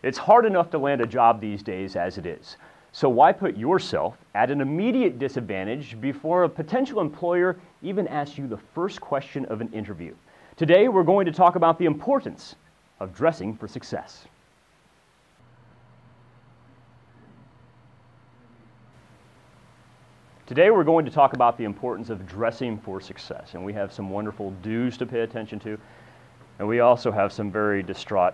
It's hard enough to land a job these days as it is. So why put yourself at an immediate disadvantage before a potential employer even asks you the first question of an interview? Today we're going to talk about the importance of dressing for success. Today we're going to talk about the importance of dressing for success, and we have some wonderful do's to pay attention to, and we also have some very distraught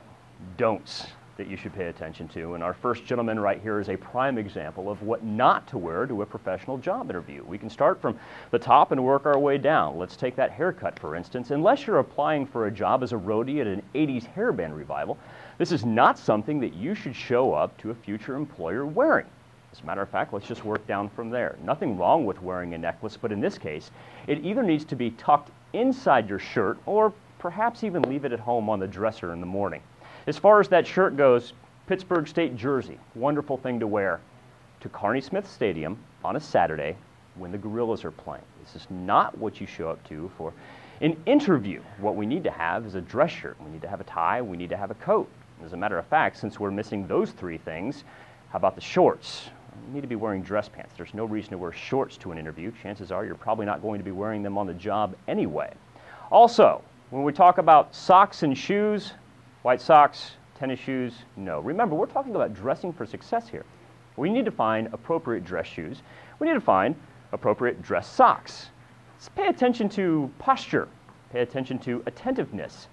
don'ts that you should pay attention to. And our first gentleman right here is a prime example of what not to wear to a professional job interview. We can start from the top and work our way down. Let's take that haircut, for instance. Unless you're applying for a job as a roadie at an 80s hairband revival, this is not something that you should show up to a future employer wearing. As a matter of fact, let's just work down from there. Nothing wrong with wearing a necklace, but in this case, it either needs to be tucked inside your shirt or perhaps even leave it at home on the dresser in the morning. As far as that shirt goes, Pittsburg State jersey, wonderful thing to wear to Carney Smith Stadium on a Saturday when the Gorillas are playing. This is not what you show up to for an interview. What we need to have is a dress shirt. We need to have a tie. We need to have a coat. As a matter of fact, since we're missing those three things, how about the shorts? You need to be wearing dress pants. There's no reason to wear shorts to an interview. Chances are you're probably not going to be wearing them on the job anyway. Also, when we talk about socks and shoes, white socks, tennis shoes, no. Remember, we're talking about dressing for success here. We need to find appropriate dress shoes. We need to find appropriate dress socks. Let's pay attention to posture. Pay attention to attentiveness.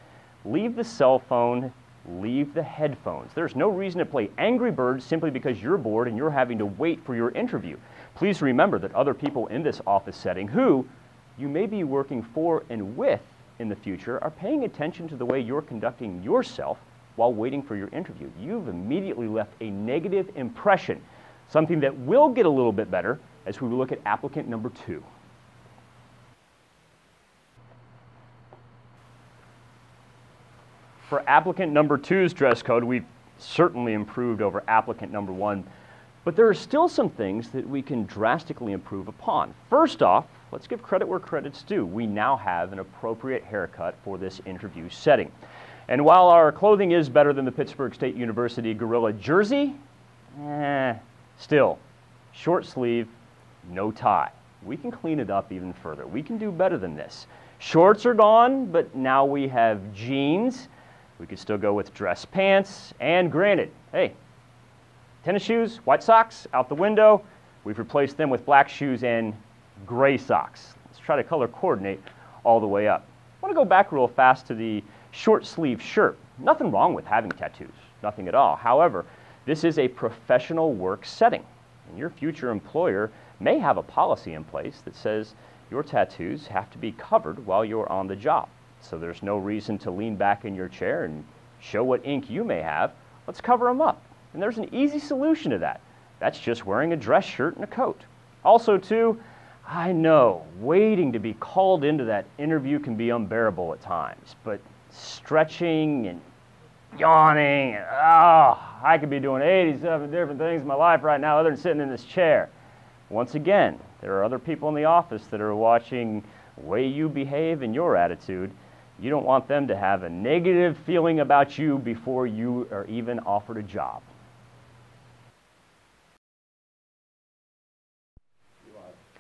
Leave the cell phone, leave the headphones. There's no reason to play Angry Birds simply because you're bored and you're having to wait for your interview. Please remember that other people in this office setting who you may be working for and with in the future are paying attention to the way you're conducting yourself while waiting for your interview. You've immediately left a negative impression, something that will get a little bit better as we look at applicant number 2. For applicant number 2's dress code, we've certainly improved over applicant number 1, but there are still some things that we can drastically improve upon. First off, let's give credit where credit's due. We now have an appropriate haircut for this interview setting. And while our clothing is better than the Pittsburg State University Gorilla jersey, still, short sleeve, no tie. We can clean it up even further. We can do better than this. Shorts are gone, but now we have jeans. We could still go with dress pants, and granted, hey, tennis shoes, white socks, out the window. We've replaced them with black shoes and gray socks. Let's try to color coordinate all the way up. I want to go back real fast to the short sleeve shirt. Nothing wrong with having tattoos, nothing at all. However, this is a professional work setting, and your future employer may have a policy in place that says your tattoos have to be covered while you're on the job. So there's no reason to lean back in your chair and show what ink you may have. Let's cover them up. And there's an easy solution to that. That's just wearing a dress shirt and a coat. Also, too, I know waiting to be called into that interview can be unbearable at times, but stretching and yawning, and, I could be doing 87 different things in my life right now other than sitting in this chair. Once again, there are other people in the office that are watching the way you behave and your attitude. You don't want them to have a negative feeling about you before you are even offered a job.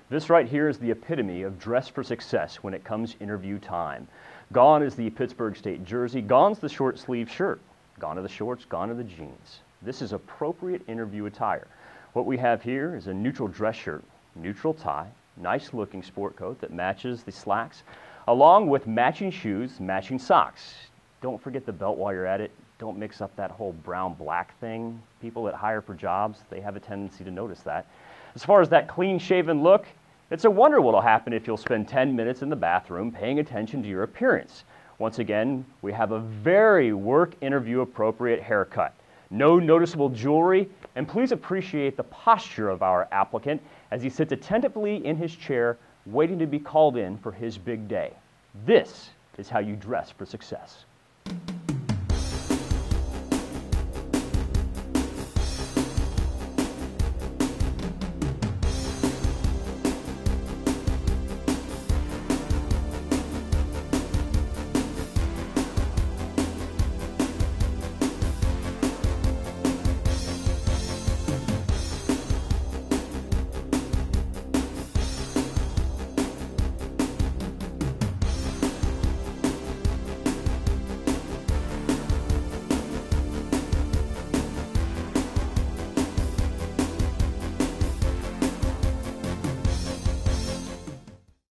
This right here is the epitome of dress for success when it comes interview time. Gone is the Pittsburg State jersey, gone's the short sleeve shirt, gone are the shorts, gone are the jeans. This is appropriate interview attire. What we have here is a neutral dress shirt, neutral tie, nice looking sport coat that matches the slacks, along with matching shoes, matching socks. Don't forget the belt while you're at it. Don't mix up that whole brown-black thing. People that hire for jobs, they have a tendency to notice that. As far as that clean-shaven look, it's a wonder what'll happen if you'll spend 10 minutes in the bathroom paying attention to your appearance. Once again, we have a very work interview appropriate haircut. No noticeable jewelry, and please appreciate the posture of our applicant as he sits attentively in his chair waiting to be called in for his big day. This is how you dress for success.